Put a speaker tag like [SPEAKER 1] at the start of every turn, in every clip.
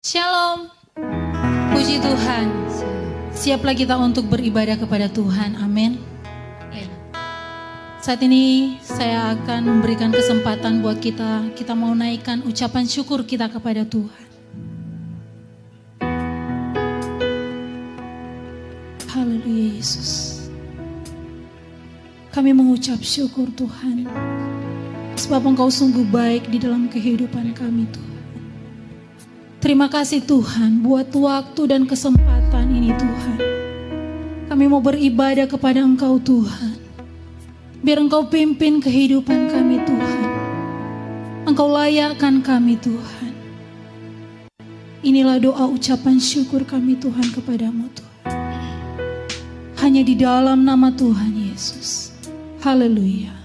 [SPEAKER 1] Shalom, puji Tuhan. Siaplah kita untuk beribadah kepada Tuhan, amin. Saat ini saya akan memberikan kesempatan buat kita mau naikkan ucapan syukur kita kepada Tuhan. Haleluya Yesus. Kami mengucap syukur Tuhan, sebab Engkau sungguh baik di dalam kehidupan kami Tuhan. Terima kasih Tuhan buat waktu dan kesempatan ini Tuhan. Kami mau beribadah kepada Engkau Tuhan. Biar Engkau pimpin kehidupan kami Tuhan. Engkau layakkan kami Tuhan. Inilah doa ucapan syukur kami Tuhan kepadamu Tuhan. Hanya di dalam nama Tuhan Yesus. Haleluya.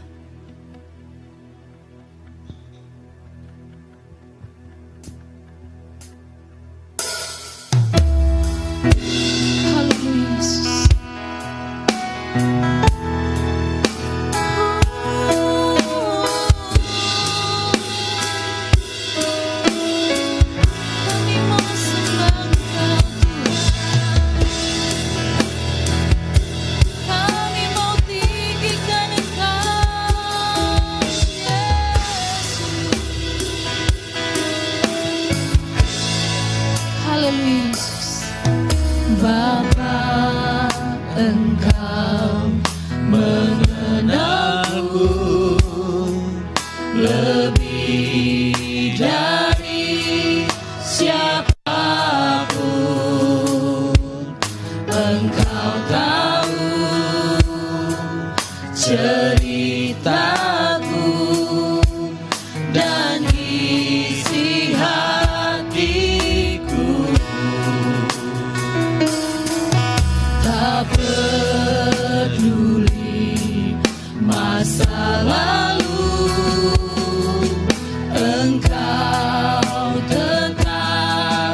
[SPEAKER 2] Engkau tetap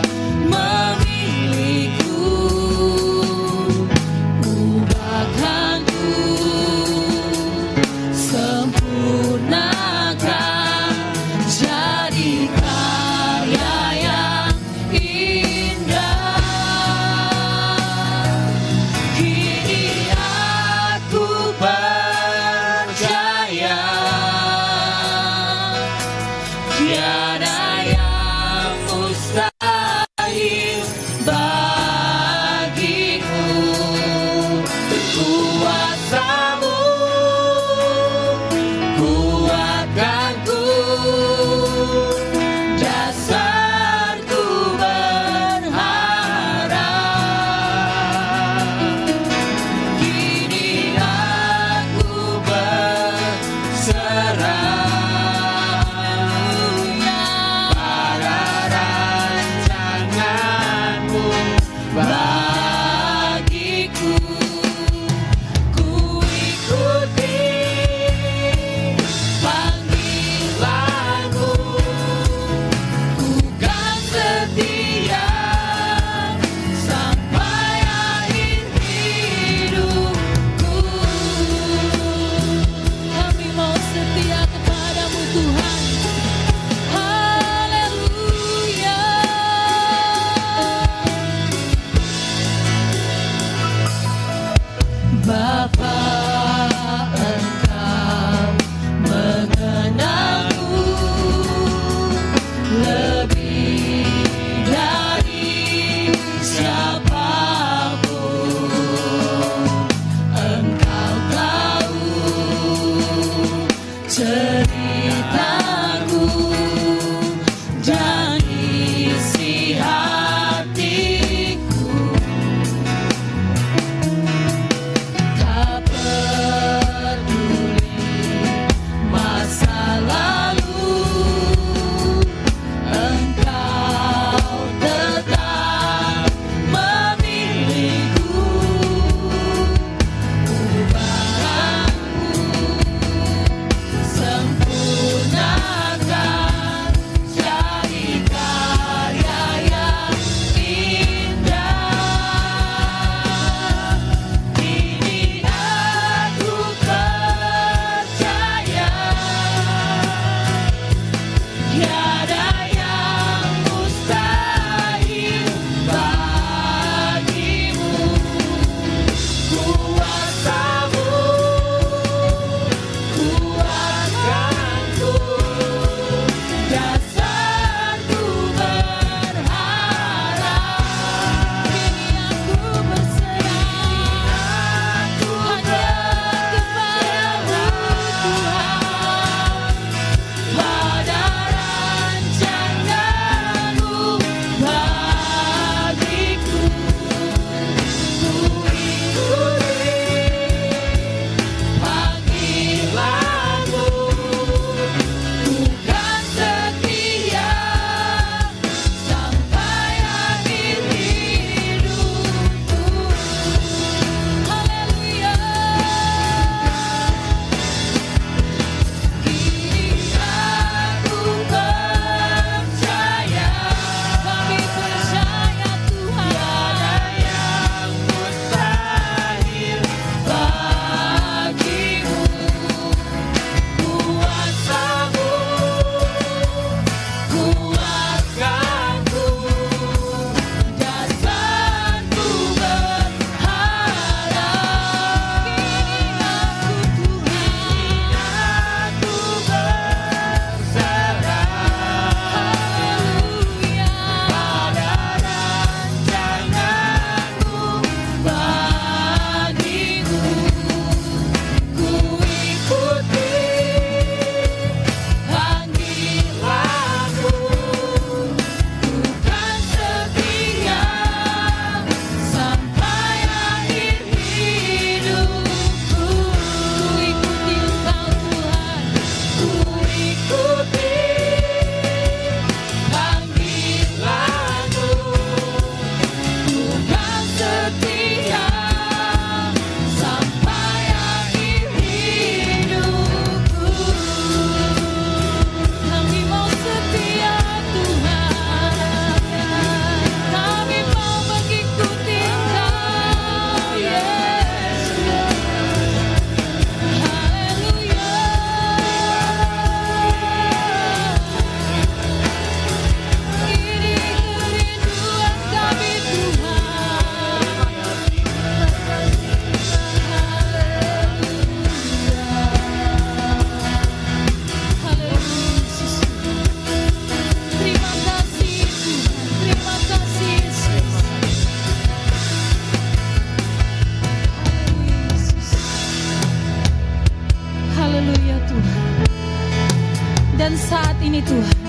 [SPEAKER 1] Dan saat ini Tuhan,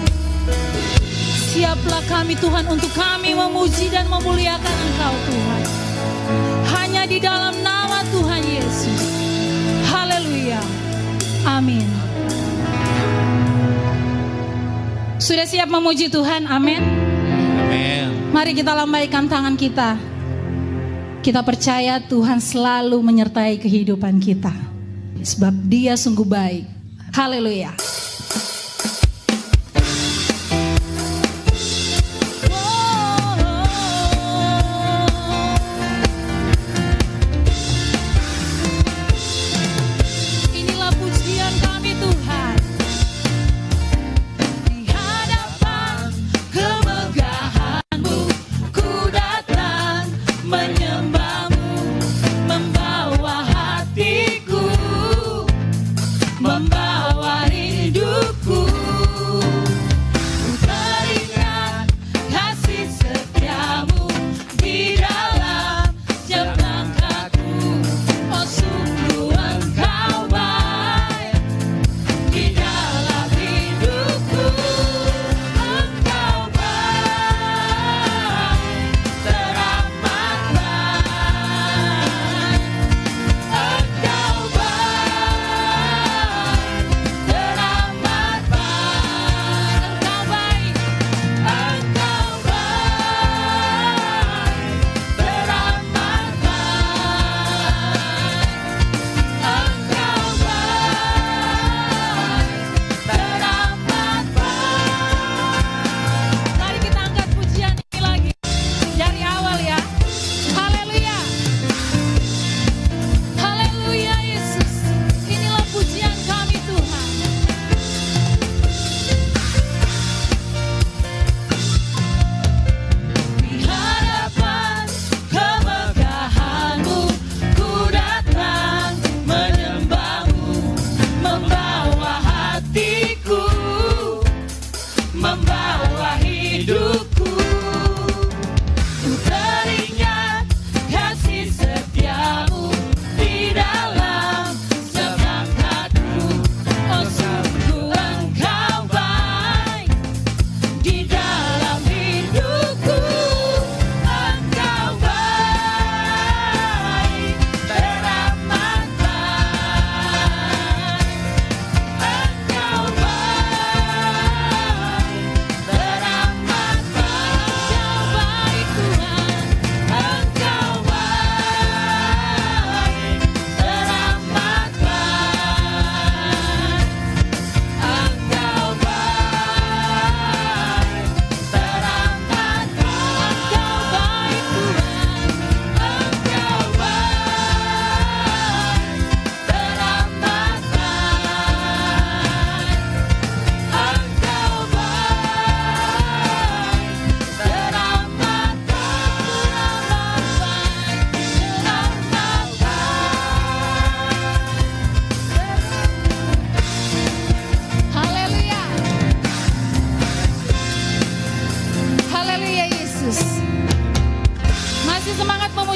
[SPEAKER 1] siaplah kami Tuhan untuk kami memuji dan memuliakan Engkau Tuhan. Hanya di dalam nama Tuhan Yesus. Haleluya. Amin. Sudah siap memuji Tuhan? Amin.
[SPEAKER 2] Amin.
[SPEAKER 1] Mari kita lambaikan tangan kita. Kita percaya Tuhan selalu menyertai kehidupan kita. Sebab Dia sungguh baik. Haleluya.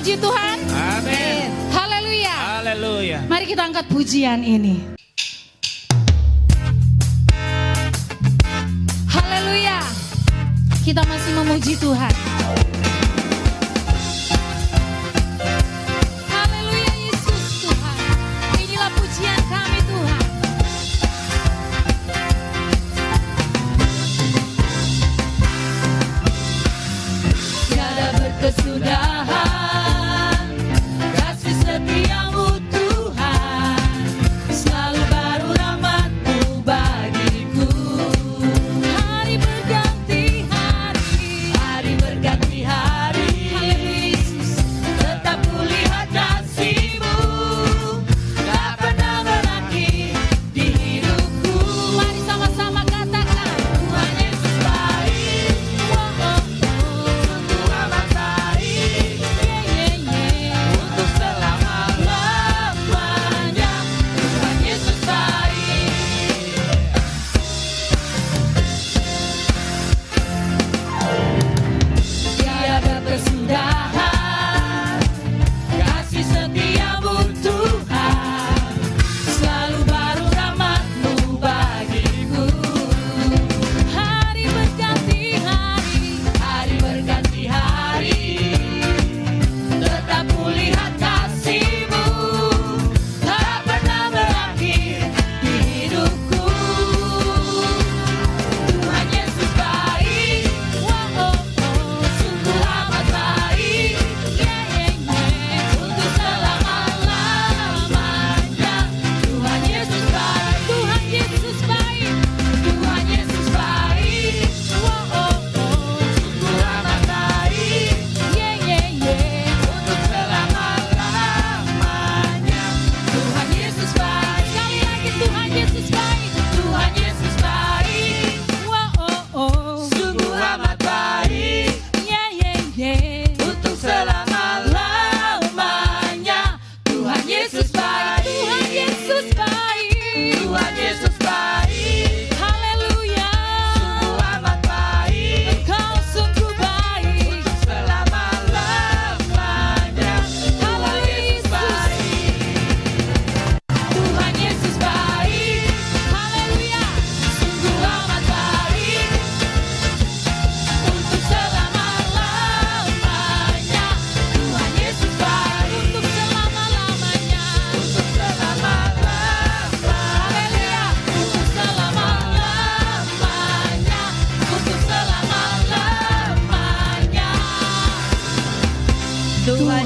[SPEAKER 1] Puji Tuhan.
[SPEAKER 2] Amin.
[SPEAKER 1] Haleluya.
[SPEAKER 2] Haleluya.
[SPEAKER 1] Mari kita angkat pujian ini. Haleluya. Kita masih memuji Tuhan. Haleluya Yesus Tuhan. Inilah pujian kami Tuhan. Tiada berkesudahan. Setiamu Tuhan, selalu baru rahmat-Mu bagiku. Hari berganti hari, hari berganti hari. Yesus, tetap kulihat kasih-Mu, tak pernah berakhir di hidupku. Mari sama-sama katakan, Tuhan Yesus baik, sungguh amat baik.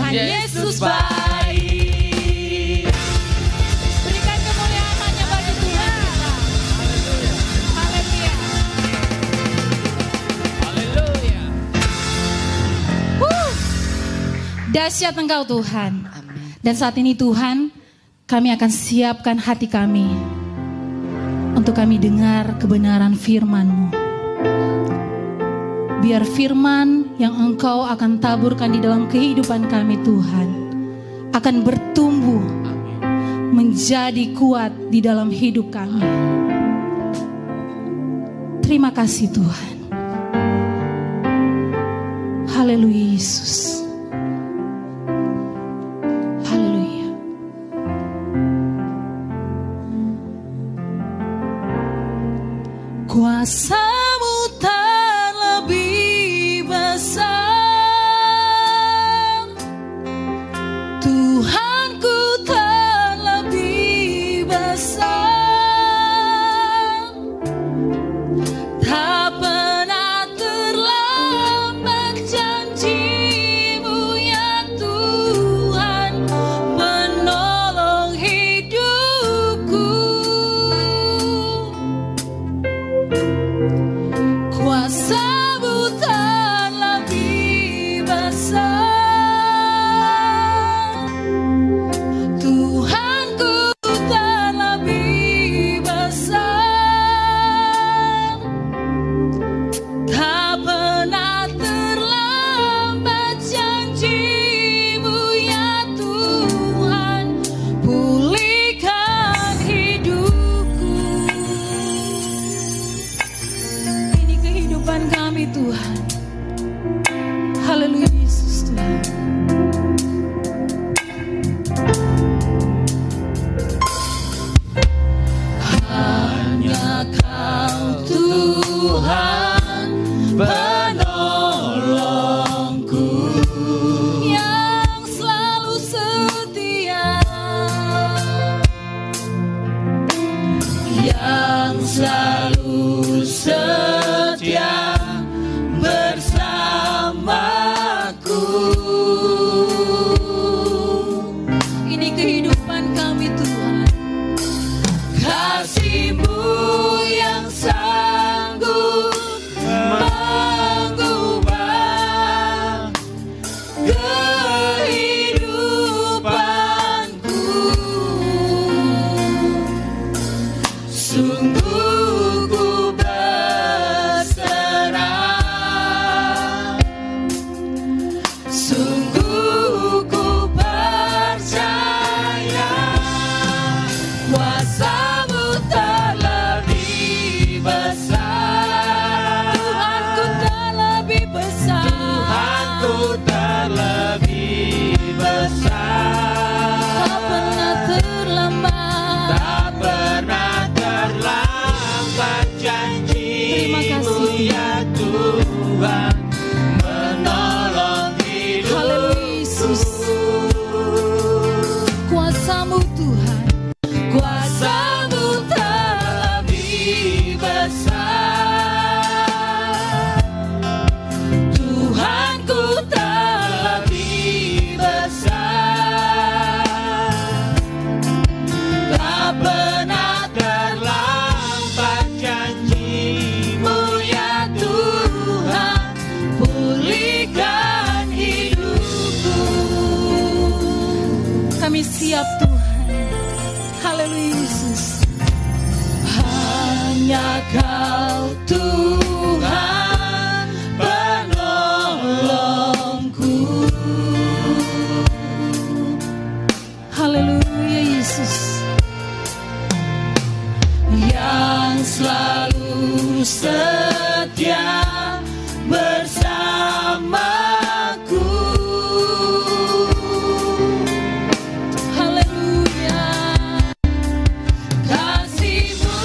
[SPEAKER 1] Tuhan Yesus baik. Berikan kemuliaan hanya bagi Tuhan. Haleluya.
[SPEAKER 2] Haleluya.
[SPEAKER 1] Dahsyat Engkau Tuhan. Dan saat ini Tuhan, kami akan siapkan hati kami untuk kami dengar kebenaran firman-Mu. Biar firman yang Engkau akan taburkan di dalam kehidupan kami Tuhan akan bertumbuh menjadi kuat di dalam hidup kami. Terima kasih Tuhan. Haleluya Yesus. Haleluya. Kuasa-Mu terlebih besar, Tuhanku terlebih besar. Tak pernah terlambat janji-Mu ya Tuhan, menolong hidupku. Kuasa-Mu terlebih besar, Tuhanku terlebih besar. Tak pernah terlambat janji-Mu ya Tuhan, pulihkan hidupku. Ini kehidupan kami Tuhan. Haleluya Yesus Tuhan. Hanya Kau Tuhan penolongku yang selalu setia, yang selalu setia bersamaku. Ini kehidupan kami Tuhan. Kasih-Mu yang sanggup mengubah kehidupanku. Sungguh ku berserah, sungguh ku percaya. Kuasa-Mu terlebih besar, Tuhanku terlebih besar, Tuhanku terlebih besar. Tak pernah terlambat, tak pernah terlambat janji-Mu ya Tuhan, menolong hidupku. Haleluya Yesus. Kuasa-Mu Tuhan, kuasa-Mu terlebih besar, Tuhanku terlebih besar. Tak pernah terlambat janji-Mu ya Tuhan, pulihkan hidupku. Kami siap Tuhan. Haleluya Yesus. Hanya Kau Tuhan penolongku. Haleluya Yesus. Yang selalu setia bersamaku. Haleluya. Kasih-Mu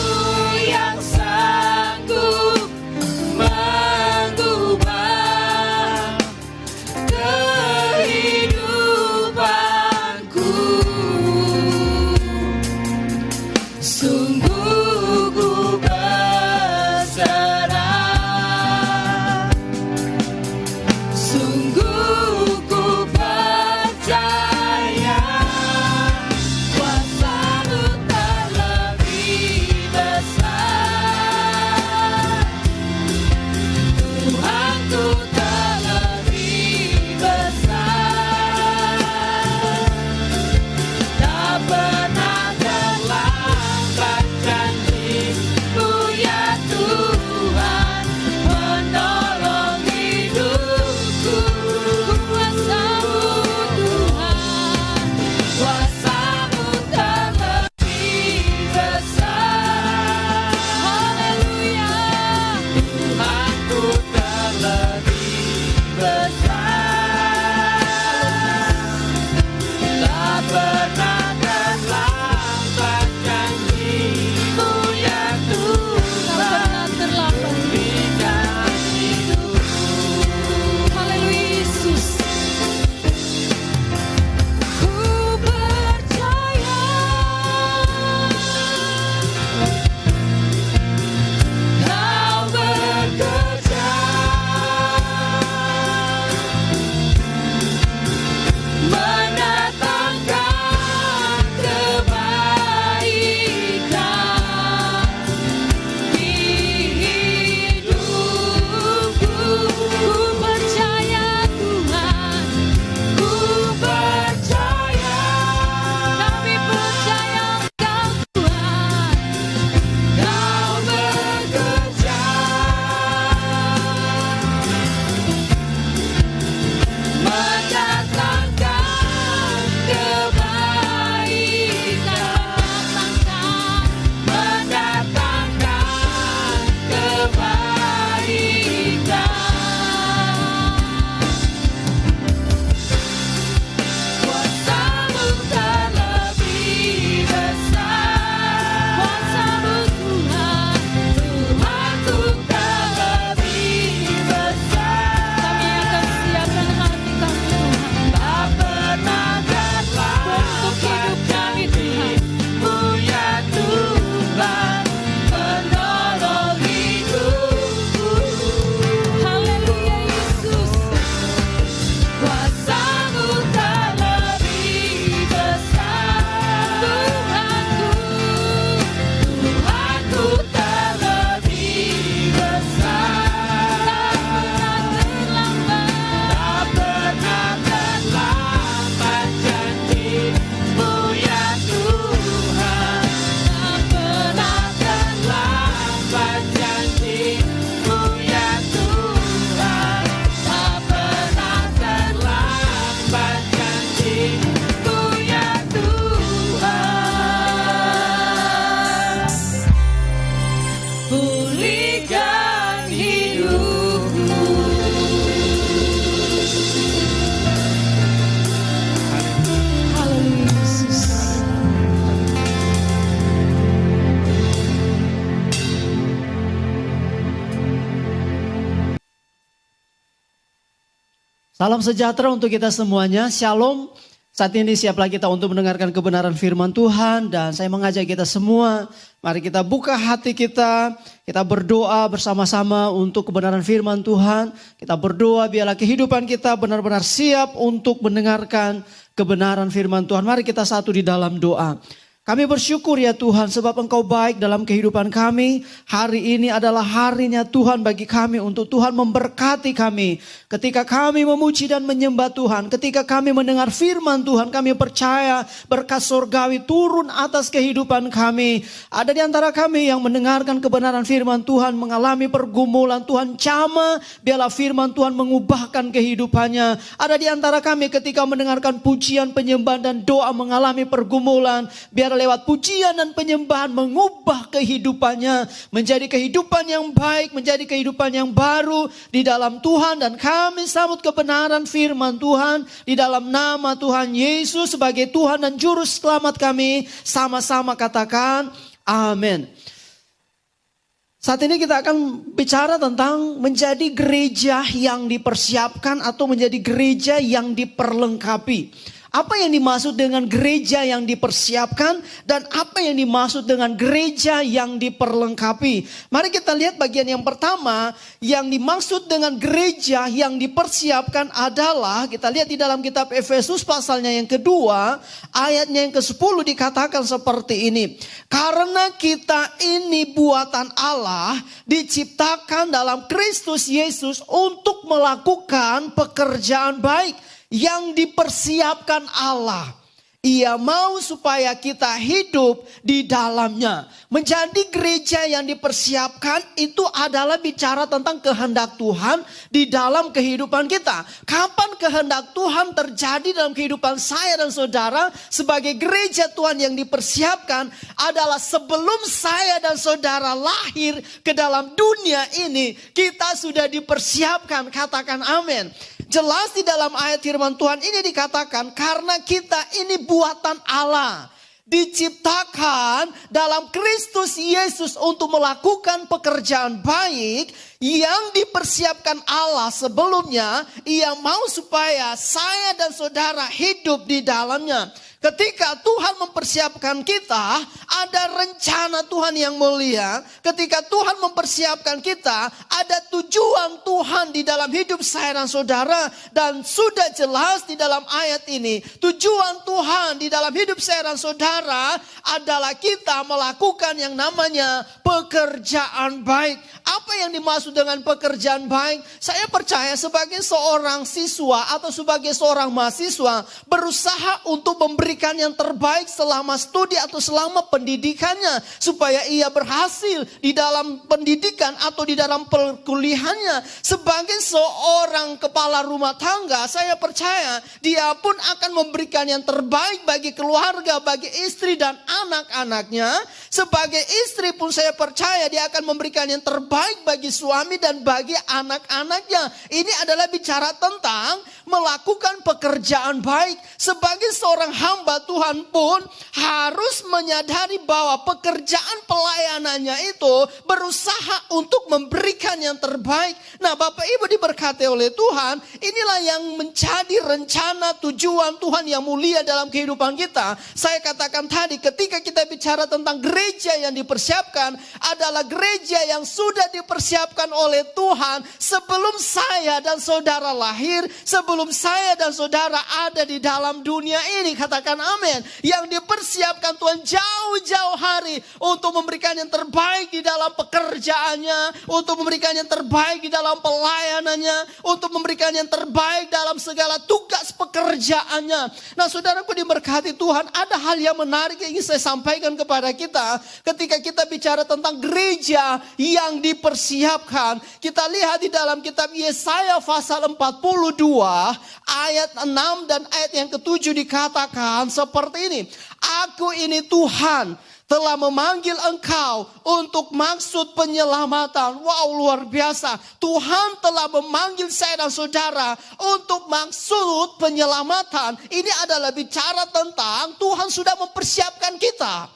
[SPEAKER 1] yang sanggup mengubah kehidupanku. Sungguh ku berserah,
[SPEAKER 3] Salam sejahtera untuk kita semuanya. Shalom. Saat ini siaplah kita untuk mendengarkan kebenaran firman Tuhan. Dan saya mengajak kita semua, mari kita buka hati kita. Kita berdoa bersama-sama untuk kebenaran firman Tuhan. Kita berdoa biarlah kehidupan kita benar-benar siap untuk mendengarkan kebenaran firman Tuhan. Mari kita satu di dalam doa. Kami bersyukur ya Tuhan sebab Engkau baik dalam kehidupan kami. Hari ini adalah harinya Tuhan bagi kami untuk Tuhan memberkati kami. Ketika kami memuji dan menyembah Tuhan. Ketika kami mendengar firman Tuhan, kami percaya berkat surgawi turun atas kehidupan kami. Ada di antara kami yang mendengarkan kebenaran firman Tuhan, mengalami pergumulan, Tuhan jamah biarlah firman Tuhan mengubahkan kehidupannya. Ada di antara kami ketika mendengarkan pujian, penyembahan dan doa mengalami pergumulan, biar lewat pujian dan penyembahan mengubah kehidupannya menjadi kehidupan yang baik, menjadi kehidupan yang baru di dalam Tuhan. Dan kami sambut kebenaran firman Tuhan di dalam nama Tuhan Yesus sebagai Tuhan dan Juru Selamat kami. Sama-sama katakan amin. Saat ini kita akan bicara tentang menjadi gereja yang dipersiapkan atau menjadi gereja yang diperlengkapi. Apa yang dimaksud dengan gereja yang dipersiapkan dan apa yang dimaksud dengan gereja yang diperlengkapi? Mari kita lihat bagian yang pertama, yang dimaksud dengan gereja yang dipersiapkan adalah, kita lihat di dalam kitab Efesus pasalnya yang kedua, ayatnya yang ke-10 dikatakan seperti ini. Karena kita ini buatan Allah, diciptakan dalam Kristus Yesus untuk melakukan pekerjaan baik yang dipersiapkan Allah. Ia mau supaya kita hidup di dalamnya. Menjadi gereja yang dipersiapkan itu adalah bicara tentang kehendak Tuhan di dalam kehidupan kita. Kapan kehendak Tuhan terjadi dalam kehidupan saya dan saudara sebagai gereja Tuhan yang dipersiapkan adalah sebelum saya dan saudara lahir ke dalam dunia ini, kita sudah dipersiapkan. Katakan amin. Jelas di dalam ayat firman Tuhan ini dikatakan karena kita ini buatan Allah. Diciptakan dalam Kristus Yesus untuk melakukan pekerjaan baik yang dipersiapkan Allah sebelumnya. Ia mau supaya saya dan saudara hidup di dalamnya. Ketika Tuhan mempersiapkan kita, ada rencana Tuhan yang mulia. Ketika Tuhan mempersiapkan kita, ada tujuan Tuhan di dalam hidup saya dan saudara. Dan sudah jelas di dalam ayat ini, tujuan Tuhan di dalam hidup saya dan saudara adalah kita melakukan yang namanya pekerjaan baik. Apa yang dimaksud dengan pekerjaan baik? Saya percaya sebagai seorang siswa atau sebagai seorang mahasiswa berusaha untuk memberikan yang terbaik selama studi atau selama pendidikannya supaya ia berhasil di dalam pendidikan atau di dalam perkuliahannya. Sebagai seorang kepala rumah tangga, saya percaya dia pun akan memberikan yang terbaik bagi keluarga, bagi istri dan anak-anaknya. Sebagai istri pun saya percaya dia akan memberikan yang terbaik bagi suami dan bagi anak-anaknya. Ini adalah bicara tentang melakukan pekerjaan baik. Sebagai seorang hamba Tuhan pun harus menyadari bahwa pekerjaan pelayanannya itu berusaha untuk memberikan yang terbaik. Nah, Bapak Ibu diberkati oleh Tuhan, inilah yang menjadi rencana tujuan Tuhan yang mulia dalam kehidupan kita. Saya katakan tadi, ketika kita bicara tentang gereja yang dipersiapkan adalah gereja yang sudah dipersiapkan oleh Tuhan sebelum saya dan saudara lahir, sebelum saya dan saudara ada di dalam dunia ini. Katakan amin. Yang dipersiapkan Tuhan jauh-jauh hari untuk memberikan yang terbaik di dalam pekerjaannya, untuk memberikan yang terbaik di dalam pelayanannya, untuk memberikan yang terbaik dalam segala tugas pekerjaannya. Nah, saudaraku diberkati Tuhan, ada hal yang menarik yang ingin saya sampaikan kepada kita. Ketika kita bicara tentang gereja yang dipersiapkan, kita lihat di dalam kitab Yesaya pasal 42 ayat 6 dan ayat yang ke-7 dikatakan seperti ini. Aku ini Tuhan telah memanggil engkau untuk maksud penyelamatan. Wow, luar biasa. Tuhan telah memanggil saya dan saudara untuk maksud penyelamatan. Ini adalah bicara tentang Tuhan sudah mempersiapkan kita.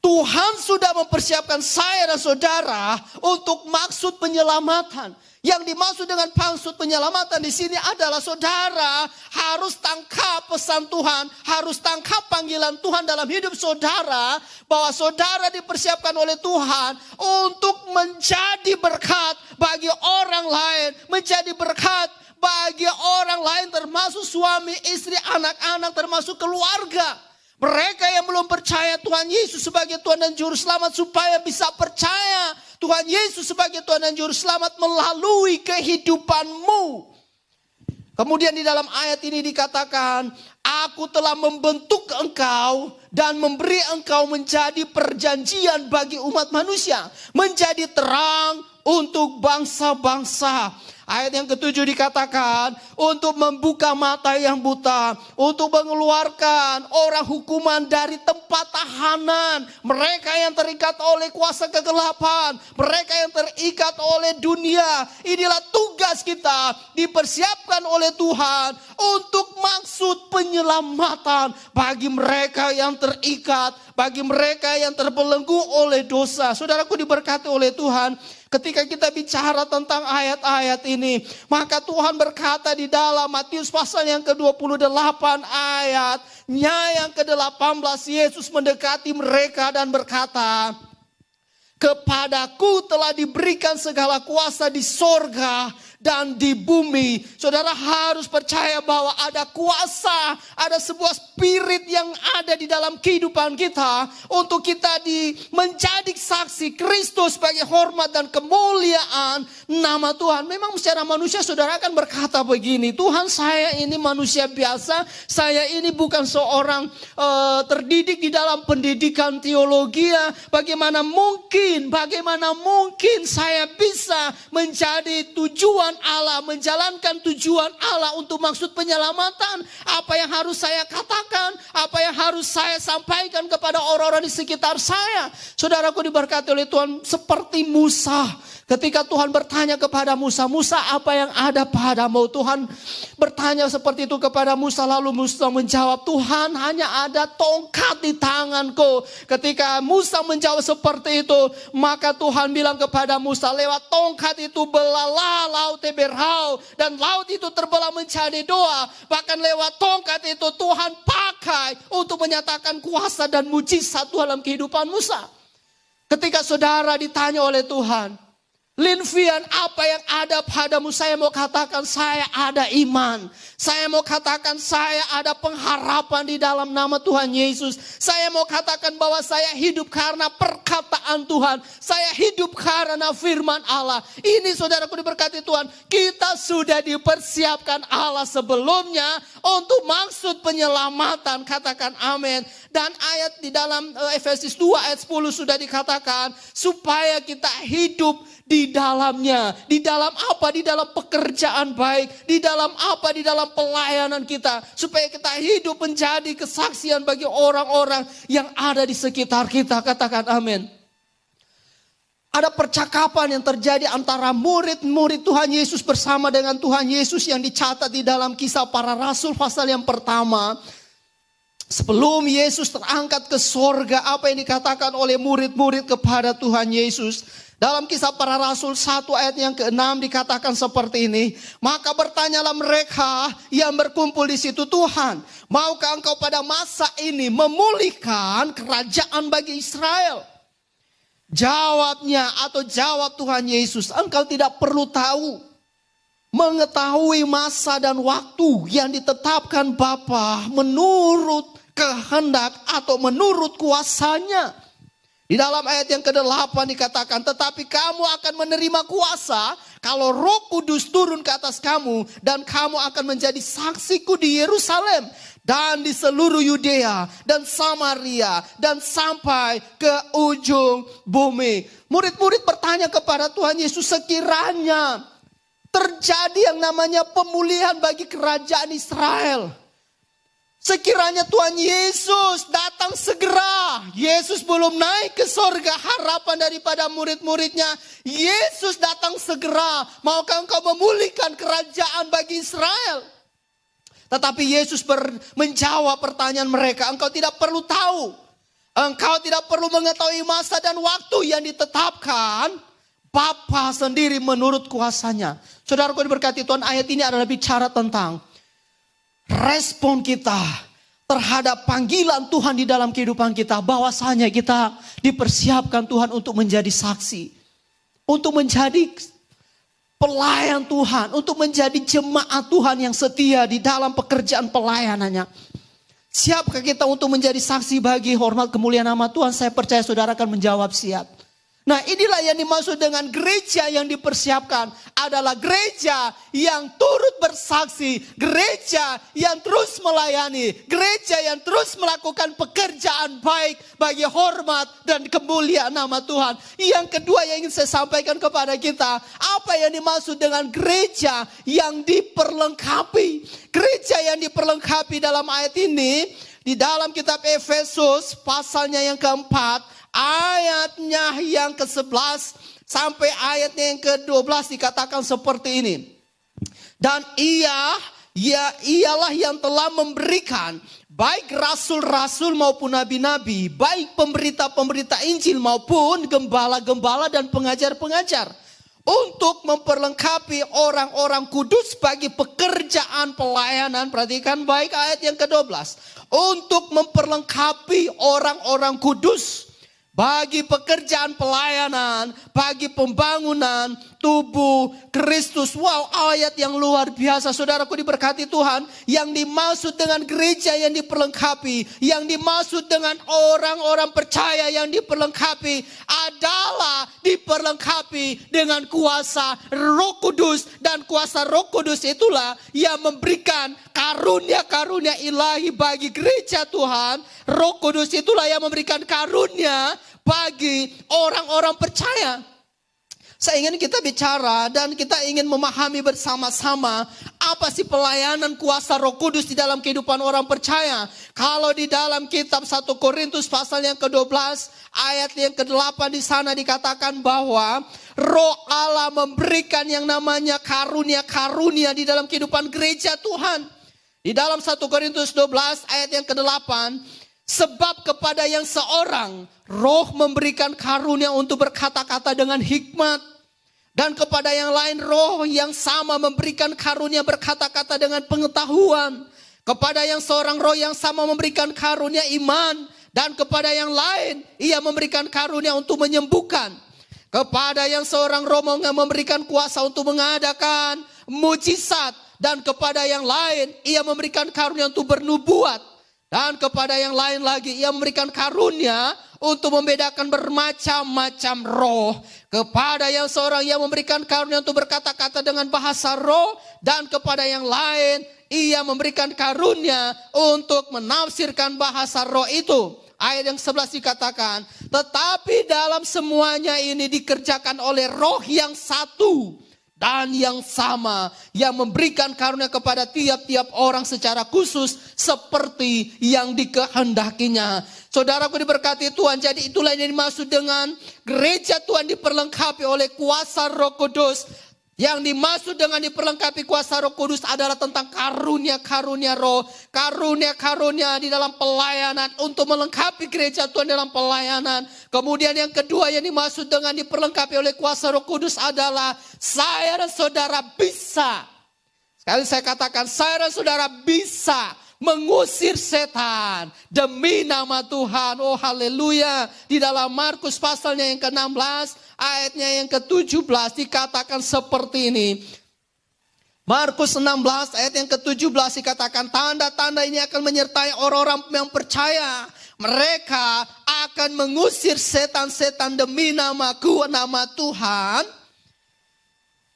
[SPEAKER 3] Tuhan sudah mempersiapkan saya dan saudara untuk maksud penyelamatan. Yang dimaksud dengan maksud penyelamatan di sini adalah saudara harus tangkap pesan Tuhan, harus tangkap panggilan Tuhan dalam hidup saudara, bahwa saudara dipersiapkan oleh Tuhan untuk menjadi berkat bagi orang lain, menjadi berkat bagi orang lain termasuk suami, istri, anak-anak, termasuk keluarga. Mereka yang belum percaya Tuhan Yesus sebagai Tuhan dan Juru Selamat supaya bisa percaya Tuhan Yesus sebagai Tuhan dan Juru Selamat melalui kehidupanmu. Kemudian di dalam ayat ini dikatakan, aku telah membentuk engkau dan memberi engkau menjadi perjanjian bagi umat manusia, menjadi terang untuk bangsa-bangsa. Ayat yang ketujuh dikatakan, untuk membuka mata yang buta, untuk mengeluarkan orang hukuman dari tempat tahanan, mereka yang terikat oleh kuasa kegelapan, mereka yang terikat oleh dunia. Inilah tugas kita, dipersiapkan oleh Tuhan untuk maksud penyelamatan bagi mereka yang terikat, bagi mereka yang terbelenggu oleh dosa. Saudaraku diberkati oleh Tuhan. Ketika kita bicara tentang ayat-ayat ini, maka Tuhan berkata di dalam Matius pasal yang ke-28 ayatnya yang ke-18, Yesus mendekati mereka dan berkata, kepadaku telah diberikan segala kuasa di sorga dan di bumi. Saudara harus percaya bahwa ada kuasa, ada sebuah spirit yang ada di dalam kehidupan kita untuk kita menjadi saksi Kristus sebagai hormat dan kemuliaan nama Tuhan. Memang secara manusia saudara akan berkata begini, Tuhan, saya ini manusia biasa, saya ini bukan seorang terdidik di dalam pendidikan teologi. Bagaimana mungkin saya bisa menjadi tujuan Allah, menjalankan tujuan Allah untuk maksud penyelamatan? Apa yang harus saya katakan? Apa yang harus saya sampaikan kepada orang-orang di sekitar saya? Saudaraku diberkati oleh Tuhan, seperti Musa. Ketika Tuhan bertanya kepada Musa, Musa, apa yang ada padamu? Tuhan bertanya seperti itu kepada Musa, lalu Musa menjawab, Tuhan, hanya ada tongkat di tanganku. Ketika Musa menjawab seperti itu, maka Tuhan bilang kepada Musa, lewat tongkat itu belalah laut berau, dan laut itu terbelah menjadi dua. Bahkan lewat tongkat itu Tuhan pakai untuk menyatakan kuasa dan mujizat Tuhan dalam kehidupan Musa. Ketika saudara ditanya oleh Tuhan, Linvian, apa yang ada padamu? Saya mau katakan saya ada iman. Saya mau katakan saya ada pengharapan di dalam nama Tuhan Yesus. Saya mau katakan bahwa saya hidup karena perkataan Tuhan. Saya hidup karena firman Allah. Ini saudaraku diberkati Tuhan, kita sudah dipersiapkan Allah sebelumnya untuk maksud penyelamatan. Katakan amin. Dan ayat di dalam Efesus 2 ayat 10 sudah dikatakan supaya kita hidup di dalamnya. Di dalam apa? Di dalam pekerjaan baik. Di dalam apa? Di dalam pelayanan kita. Supaya kita hidup menjadi kesaksian bagi orang-orang yang ada di sekitar kita. Katakan amin. Ada percakapan yang terjadi antara murid-murid Tuhan Yesus bersama dengan Tuhan Yesus yang dicatat di dalam Kisah Para Rasul pasal yang pertama. Sebelum Yesus terangkat ke sorga, apa yang dikatakan oleh murid-murid kepada Tuhan Yesus. Dalam Kisah Para Rasul 1 ayat yang ke-6 dikatakan seperti ini. Maka bertanyalah mereka yang berkumpul di situ, Tuhan, maukah engkau pada masa ini memulihkan kerajaan bagi Israel? Jawab Tuhan Yesus, engkau tidak perlu mengetahui masa dan waktu yang ditetapkan Bapa menurut kehendak atau menurut kuasanya. Di dalam ayat yang ke-8 dikatakan, tetapi kamu akan menerima kuasa kalau Roh Kudus turun ke atas kamu, dan kamu akan menjadi saksiku di Yerusalem dan di seluruh Yudea dan Samaria dan sampai ke ujung bumi. Murid-murid bertanya kepada Tuhan Yesus, sekiranya terjadi yang namanya pemulihan bagi kerajaan Israel, sekiranya Tuhan Yesus datang segera. Yesus belum naik ke sorga, harapan daripada murid-muridnya, Yesus datang segera. Maukah engkau memulihkan kerajaan bagi Israel? Tetapi Yesus menjawab pertanyaan mereka, engkau tidak perlu tahu. Engkau tidak perlu mengetahui masa dan waktu yang ditetapkan Bapa sendiri menurut kuasanya. Saudaraku diberkati Tuhan, ayat ini adalah bicara tentang respon kita terhadap panggilan Tuhan di dalam kehidupan kita. Bahwasanya kita dipersiapkan Tuhan untuk menjadi saksi. Untuk menjadi pelayan Tuhan. Untuk menjadi jemaat Tuhan yang setia di dalam pekerjaan pelayanannya. Siapkah kita untuk menjadi saksi bagi hormat kemuliaan nama Tuhan? Saya percaya saudara akan menjawab siap. Nah, inilah yang dimaksud dengan gereja yang dipersiapkan. Adalah gereja yang turut bersaksi. Gereja yang terus melayani. Gereja yang terus melakukan pekerjaan baik bagi hormat dan kemuliaan nama Tuhan. Yang kedua yang ingin saya sampaikan kepada kita. Apa yang dimaksud dengan gereja yang diperlengkapi. Gereja yang diperlengkapi dalam ayat ini. Di dalam kitab Efesus pasalnya yang keempat. Ayatnya yang ke-11 sampai ayatnya yang ke-12 dikatakan seperti ini. Dan ialah yang telah memberikan baik rasul-rasul maupun nabi-nabi, baik pemberita-pemberita Injil maupun gembala-gembala dan pengajar-pengajar. Untuk memperlengkapi orang-orang kudus bagi pekerjaan pelayanan. Perhatikan baik ayat yang ke-12. Untuk memperlengkapi orang-orang kudus bagi pekerjaan pelayanan, bagi pembangunan tubuh Kristus. Wow, ayat yang luar biasa. Saudaraku diberkati Tuhan. Yang dimaksud dengan gereja yang diperlengkapi, yang dimaksud dengan orang-orang percaya yang diperlengkapi adalah diperlengkapi dengan kuasa Roh Kudus. Dan kuasa Roh Kudus itulah yang memberikan karunia-karunia ilahi bagi gereja Tuhan. Roh Kudus itulah yang memberikan karunia bagi orang-orang percaya. Saya ingin kita bicara dan kita ingin memahami bersama-sama apa sih pelayanan kuasa Roh Kudus di dalam kehidupan orang percaya. Kalau di dalam kitab 1 Korintus pasal yang ke-12 ayat yang ke-8 di sana dikatakan bahwa Roh Allah memberikan yang namanya karunia-karunia di dalam kehidupan gereja Tuhan. Di dalam 1 Korintus 12 ayat yang ke-8, sebab kepada yang seorang Roh memberikan karunia untuk berkata-kata dengan hikmat. Dan kepada yang lain Roh yang sama memberikan karunia berkata-kata dengan pengetahuan. Kepada yang seorang Roh yang sama memberikan karunia iman. Dan kepada yang lain Ia memberikan karunia untuk menyembuhkan. Kepada yang seorang Roh memberikan kuasa untuk mengadakan mujizat. Dan kepada yang lain Ia memberikan karunia untuk bernubuat. Dan kepada yang lain lagi Ia memberikan karunia untuk membedakan bermacam-macam roh. Kepada yang seorang Ia memberikan karunia untuk berkata-kata dengan bahasa roh. Dan kepada yang lain Ia memberikan karunia untuk menafsirkan bahasa roh itu. Ayat yang 11 dikatakan, tetapi dalam semuanya ini dikerjakan oleh Roh yang satu dan yang sama, yang memberikan karunia kepada tiap-tiap orang secara khusus seperti yang dikehendakinya. Saudaraku diberkati Tuhan, jadi itulah yang dimaksud dengan gereja Tuhan diperlengkapi oleh kuasa Roh Kudus. Yang dimaksud dengan diperlengkapi kuasa Roh Kudus adalah tentang karunia-karunia roh. Karunia-karunia di dalam pelayanan untuk melengkapi gereja Tuhan dalam pelayanan. Kemudian yang kedua yang dimaksud dengan diperlengkapi oleh kuasa Roh Kudus adalah saya dan saudara bisa. Sekali saya katakan, saya dan saudara bisa mengusir setan demi nama Tuhan. Oh haleluya. Di dalam Markus pasalnya yang ke-16 ayatnya yang ke-17 dikatakan seperti ini. Markus 16 ayat yang ke-17 dikatakan, tanda-tanda ini akan menyertai orang-orang yang percaya. Mereka akan mengusir setan-setan demi namaku, nama Tuhan.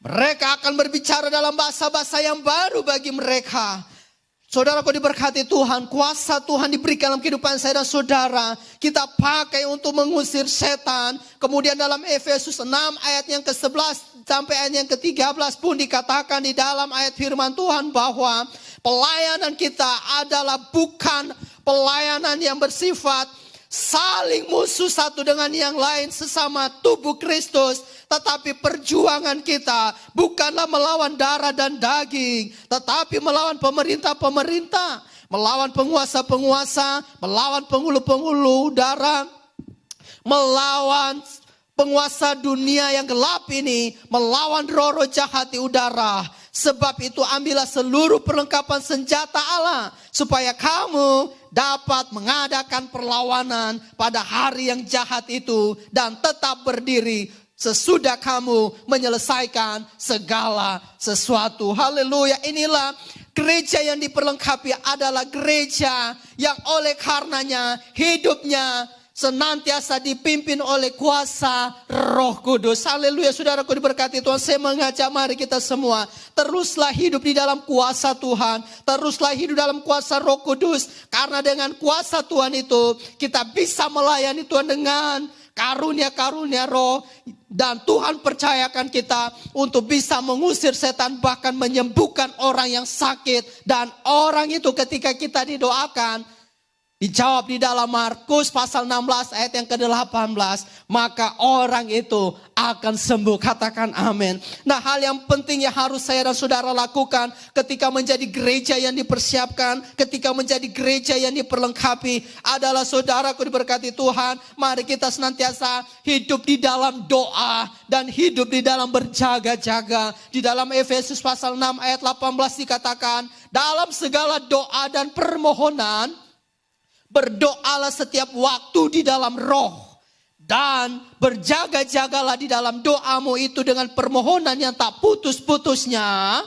[SPEAKER 3] Mereka akan berbicara dalam bahasa-bahasa yang baru bagi mereka. Saudaraku diberkati Tuhan, kuasa Tuhan diberikan dalam kehidupan saya dan saudara. Kita pakai untuk mengusir setan. Kemudian dalam Efesus 6 ayat yang ke-11 sampai ayat yang ke-13 pun dikatakan di dalam ayat firman Tuhan bahwa pelayanan kita adalah bukan pelayanan yang bersifat saling musuh satu dengan yang lain sesama tubuh Kristus. Tetapi perjuangan kita bukanlah melawan darah dan daging, tetapi melawan pemerintah-pemerintah, melawan penguasa-penguasa, melawan penghulu-penghulu udara, melawan penguasa dunia yang gelap ini melawan roh-roh jahat di udara. Sebab itu ambillah seluruh perlengkapan senjata Allah supaya kamu dapat mengadakan perlawanan pada hari yang jahat itu dan tetap berdiri sesudah kamu menyelesaikan segala sesuatu. Haleluya. Inilah gereja yang diperlengkapi adalah gereja yang oleh karenanya hidupnya senantiasa dipimpin oleh kuasa Roh Kudus. Haleluya, saudaraku diberkati Tuhan. Saya mengajak mari kita semua teruslah hidup di dalam kuasa Tuhan. Teruslah hidup dalam kuasa Roh Kudus. Karena dengan kuasa Tuhan itu kita bisa melayani Tuhan dengan karunia-karunia roh. Dan Tuhan percayakan kita untuk bisa mengusir setan, bahkan menyembuhkan orang yang sakit. Dan orang itu ketika kita didoakan, dijawab di dalam Markus pasal 16 ayat yang ke-18. Maka orang itu akan sembuh. Katakan amin. Nah, hal yang penting yang harus saya dan saudara lakukan ketika menjadi gereja yang dipersiapkan, ketika menjadi gereja yang diperlengkapi adalah, saudaraku diberkati Tuhan, mari kita senantiasa hidup di dalam doa dan hidup di dalam berjaga-jaga. Di dalam Efesus pasal 6 ayat 18 dikatakan, dalam segala doa dan permohonan berdoalah setiap waktu di dalam roh. Dan berjaga-jagalah di dalam doamu itu dengan permohonan yang tak putus-putusnya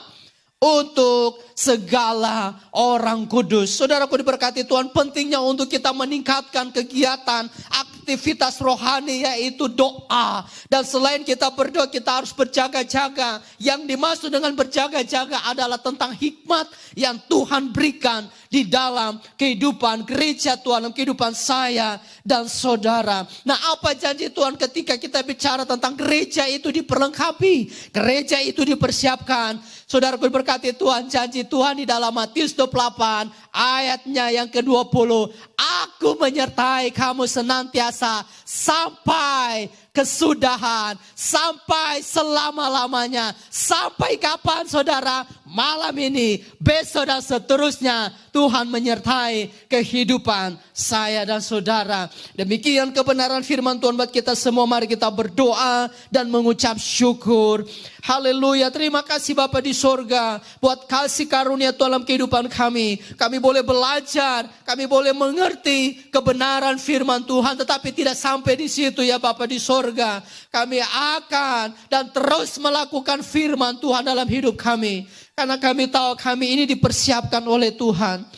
[SPEAKER 3] untuk segala orang kudus. Saudaraku diberkati Tuhan, pentingnya untuk kita meningkatkan kegiatan aktivitas rohani yaitu doa. Dan selain kita berdoa, kita harus berjaga-jaga. Yang dimaksud dengan berjaga-jaga adalah tentang hikmat yang Tuhan berikan di dalam kehidupan gereja Tuhan, dalam kehidupan saya dan saudara. Nah, apa janji Tuhan ketika kita bicara tentang gereja itu diperlengkapi, gereja itu dipersiapkan? Saudaraku diberkati Tuhan, janji Tuhan di dalam Matius 28 ayatnya yang ke-20. Aku menyertai kamu senantiasa sampai kesudahan, sampai selama-lamanya. Sampai kapan saudara? Malam ini, besok dan seterusnya Tuhan menyertai kehidupan saya dan saudara. Demikian kebenaran firman Tuhan buat kita semua. Mari kita berdoa dan mengucap syukur. Haleluya. Terima kasih Bapa di sorga buat kasih karunia Tuhan dalam kehidupan kami. Kami boleh belajar, kami boleh mengerti kebenaran firman Tuhan. Tetapi tidak sampai di situ ya Bapa di sorga. Kami akan dan terus melakukan firman Tuhan dalam hidup kami. Karena kami tahu kami ini dipersiapkan oleh Tuhan.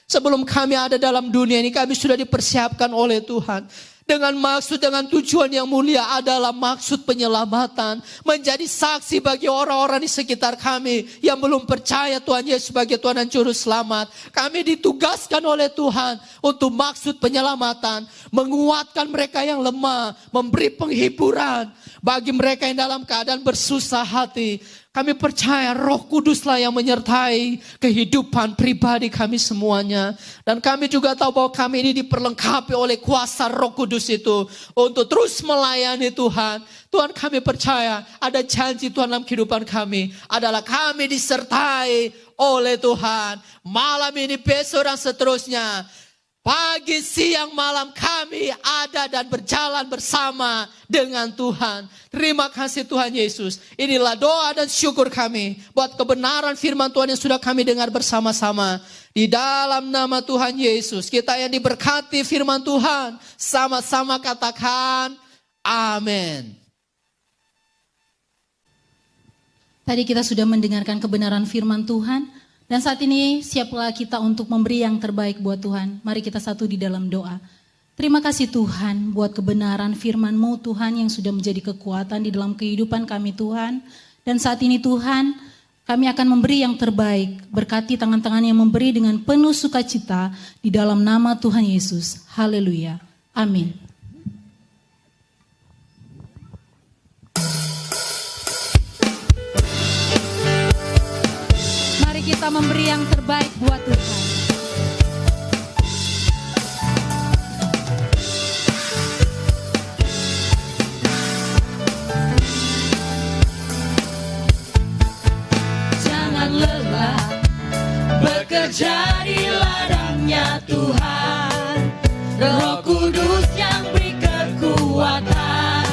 [SPEAKER 3] Sebelum kami ada dalam dunia ini, kami sudah dipersiapkan oleh Tuhan. Dengan maksud, dengan tujuan yang mulia adalah maksud penyelamatan. Menjadi saksi bagi orang-orang di sekitar kami yang belum percaya Tuhan Yesus sebagai Tuhan dan Juru Selamat. Kami ditugaskan oleh Tuhan untuk maksud penyelamatan. Menguatkan mereka yang lemah. Memberi penghiburan bagi mereka yang dalam keadaan bersusah hati. Kami percaya Roh Kuduslah yang menyertai kehidupan pribadi kami semuanya. Dan kami juga tahu bahwa kami ini diperlengkapi oleh kuasa Roh Kudus itu untuk terus melayani Tuhan. Tuhan, kami percaya ada janji Tuhan dalam kehidupan kami adalah kami disertai oleh Tuhan. Malam ini, besok dan seterusnya. Pagi, siang, malam kami ada dan berjalan bersama dengan Tuhan. Terima kasih Tuhan Yesus. Inilah doa dan syukur kami buat kebenaran firman Tuhan yang sudah kami dengar bersama-sama. Di dalam nama Tuhan Yesus, kita yang diberkati firman Tuhan, sama-sama katakan amin.
[SPEAKER 1] Tadi kita sudah mendengarkan kebenaran firman Tuhan. Dan saat ini siaplah kita untuk memberi yang terbaik buat Tuhan. Mari kita satu di dalam doa. Terima kasih Tuhan buat kebenaran firman-Mu Tuhan yang sudah menjadi kekuatan di dalam kehidupan kami Tuhan. Dan saat ini Tuhan, kami akan memberi yang terbaik. Berkati tangan-tangan yang memberi dengan penuh sukacita di dalam nama Tuhan Yesus. Haleluya. Amin. Kita memberi yang terbaik buat Tuhan. Jangan lelah bekerja di ladangnya Tuhan. Roh Kudus yang beri kekuatan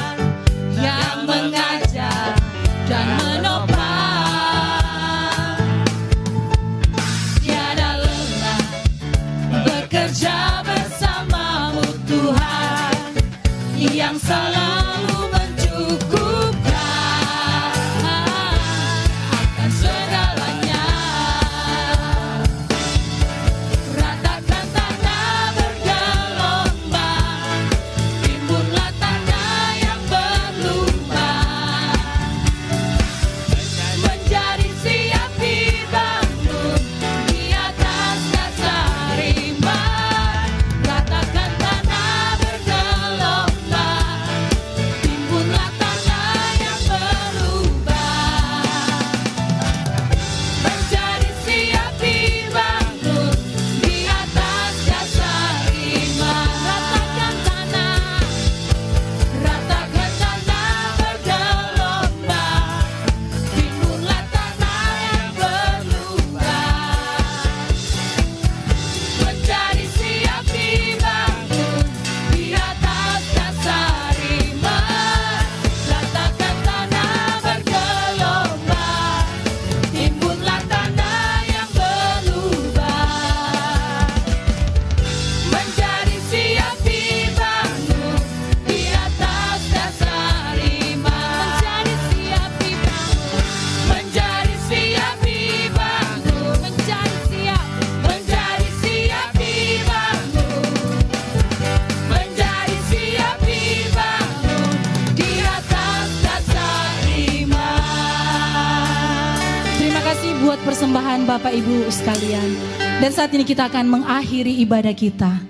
[SPEAKER 1] Ibu sekalian. Dan saat ini kita akan mengakhiri ibadah kita.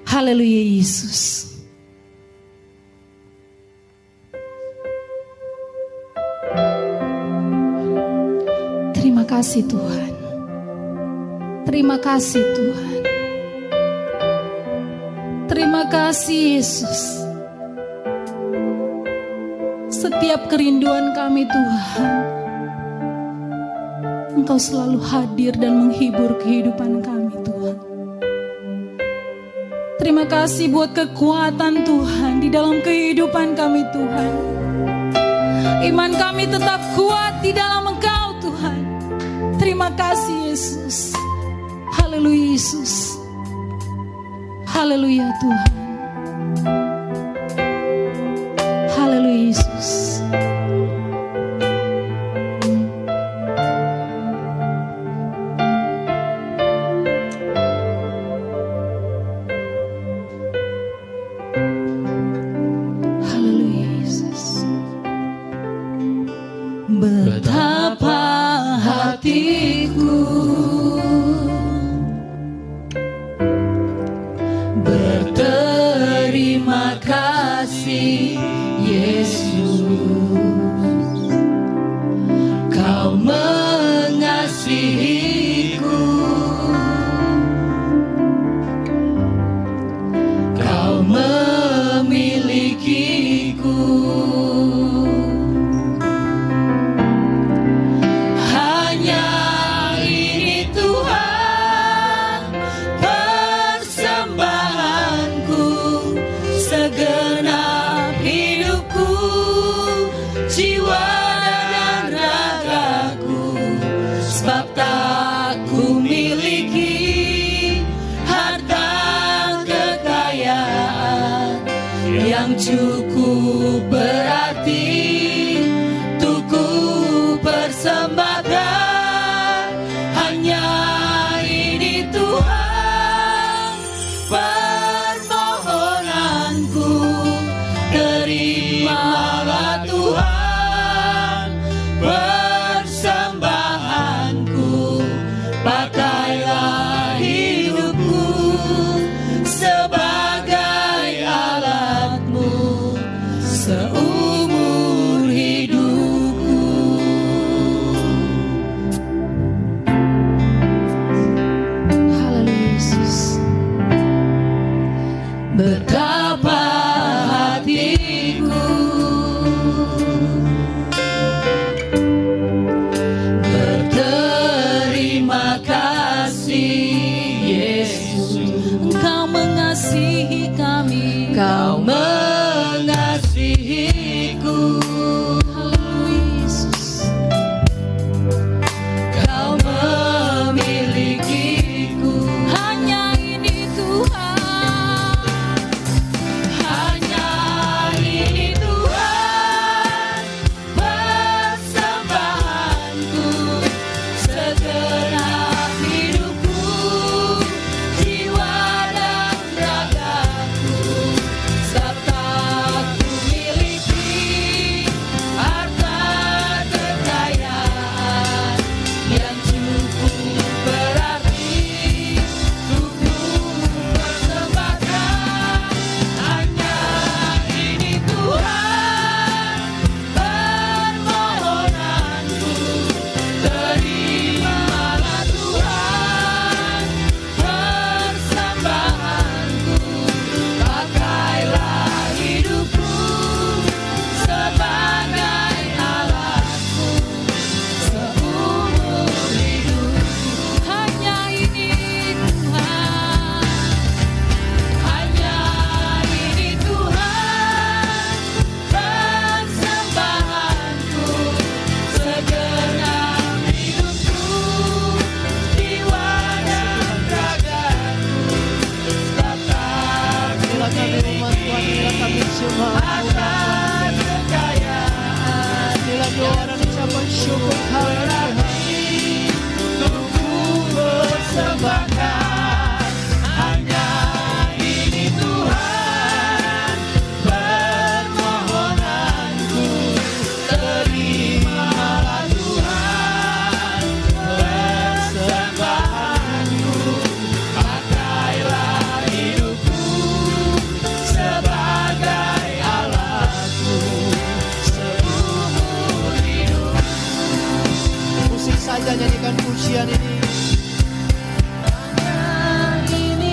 [SPEAKER 1] Haleluya Yesus. Terima kasih Tuhan. Terima kasih Tuhan. Terima kasih Yesus. Setiap kerinduan kami Tuhan, Engkau selalu hadir dan menghibur kehidupan kami Tuhan. Terima kasih buat kekuatan Tuhan di dalam kehidupan kami Tuhan. Iman kami tetap kuat di dalam Engkau Tuhan. Terima kasih Yesus. Haleluya Yesus. Haleluya Tuhan. Haleluya Yesus. Haleluya Yesus. Betapa hatiku berterima kasih Yesus, Kau mengasihiku, Kau memilikiku. Hanya ini Tuhan persembahanku, segenap hidupku, jiwa dan ragaku. Sebab tak ku miliki harta kekayaan yang cukup berarti untuk ku persembahkan. Hanya ini Tuhan permohonanku. Terimalah Tuhan persembahanku. Pakailah hidupku sebagai alat-Mu seumur hidupku. Haleluya Yesus. Betapa hatiku berterima kasih Yesus, Engkau mengasihi kami, Kau mengasihiku. Haleluya Yesus. Kau memilikiku. Hanya ini Tuhan. Hanya ini Tuhan persembahanku, segenap hidupku,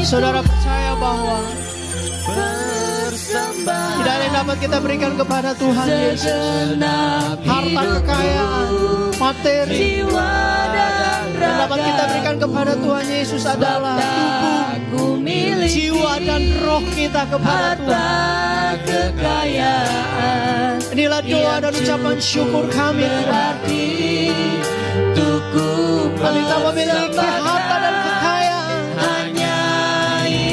[SPEAKER 3] Saudara percaya bahwa tidak ada yang dapat kita berikan kepada Tuhan Yesus. Harta, kekayaan, materi yang dapat kita berikan kepada Tuhan Yesus adalah tubuh, jiwa dan roh kita kepada Tuhan. Inilah doa dan ucapan syukur kami. Kami tak memiliki harta dan kekayaan.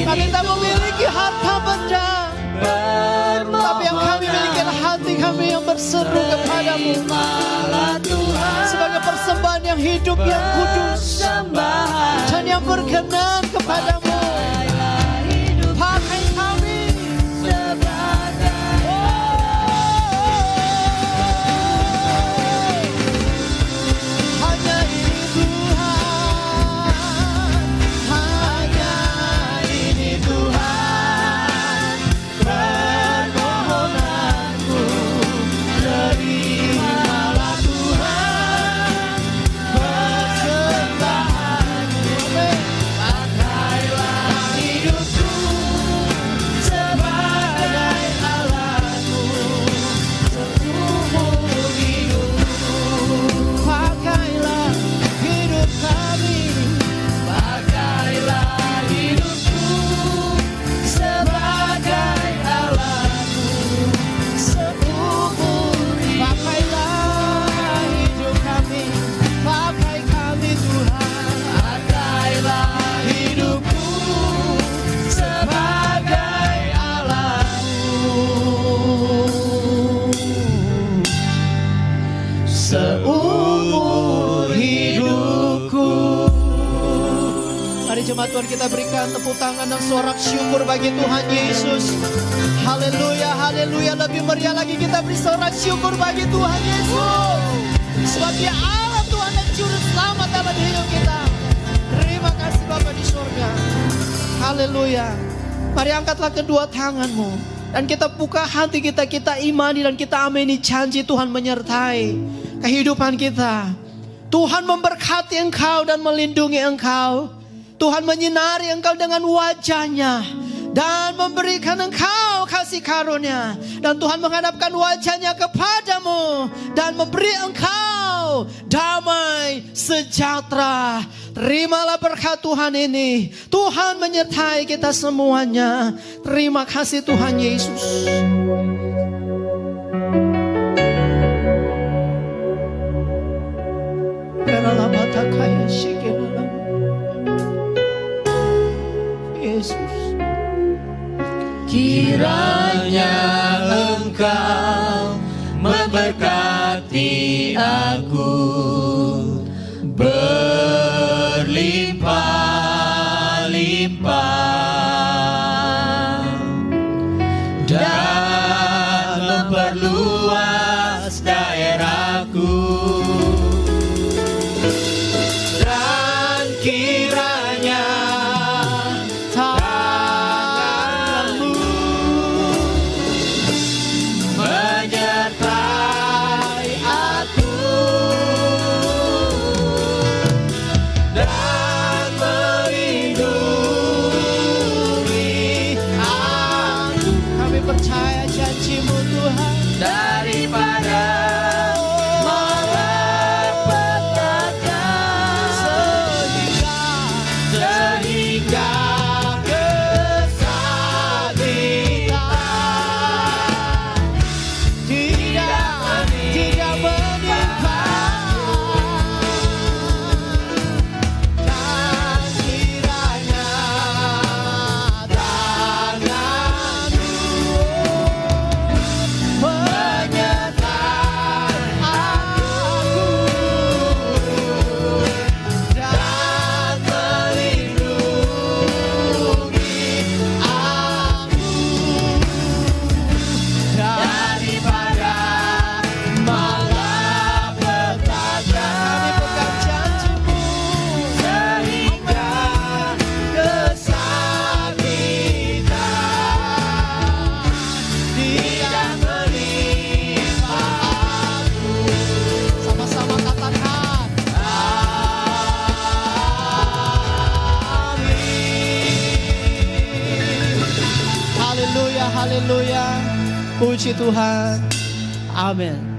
[SPEAKER 3] Kami tak memiliki harta benda. Tapi yang kami miliki adalah hati kami yang berseru kepadamu sebagai persembahan yang hidup, yang kudus dan yang berkenan kepadamu. Pakai kami hanya ini Tuhan, hanya ini Tuhan. Permohonanku terimalah Tuhan, persembahanku. Pakailah hidupku sebagai alatmu, seumur hidupku. Pakailah hidup kami, pakailah hidupku sebagai alatmu, seumur hidup. Pakailah hidup kami, pakai kami Tuhan. Pakailah hidupku sebagai alatmu, seumur hidupku. Mari jemaat Tuhan kita berikan tepuk tangan dan sorak syukur bagi Tuhan Yesus. Haleluya, haleluya. Lebih meriah lagi kita beri sorak syukur bagi Tuhan Yesus. Sebab Dia Allah Tuhan dan Juru Selamat dalam hidup kita. Terima kasih Bapa di surga. Haleluya. Mari angkatlah kedua tanganmu dan kita buka hati kita, kita imani dan kita amini janji Tuhan menyertai kehidupan kita. Tuhan memberkati engkau dan melindungi engkau. Tuhan menyinari engkau dengan wajahnya dan memberikan engkau kasih karunia. Dan Tuhan menghadapkan wajahnya kepadamu dan memberi engkau damai sejahtera. Terimalah berkat Tuhan ini. Tuhan menyertai kita semuanya. Terima kasih Tuhan Yesus. Yesus,
[SPEAKER 2] Kiranya Engkau memberkati aku berlimpah-limpah dan memperluas daerahku, dan kiranya tanganmu menyertai aku dan melindungi aku.
[SPEAKER 3] kami percaya janji-Mu Tuhan.
[SPEAKER 2] Daripada malapetaka sehingga kesakitan
[SPEAKER 3] Tidak menimpa. Dan kiranya tanganmu menyertai aku dan melindungi Haleluya. Puji Tuhan. Amin.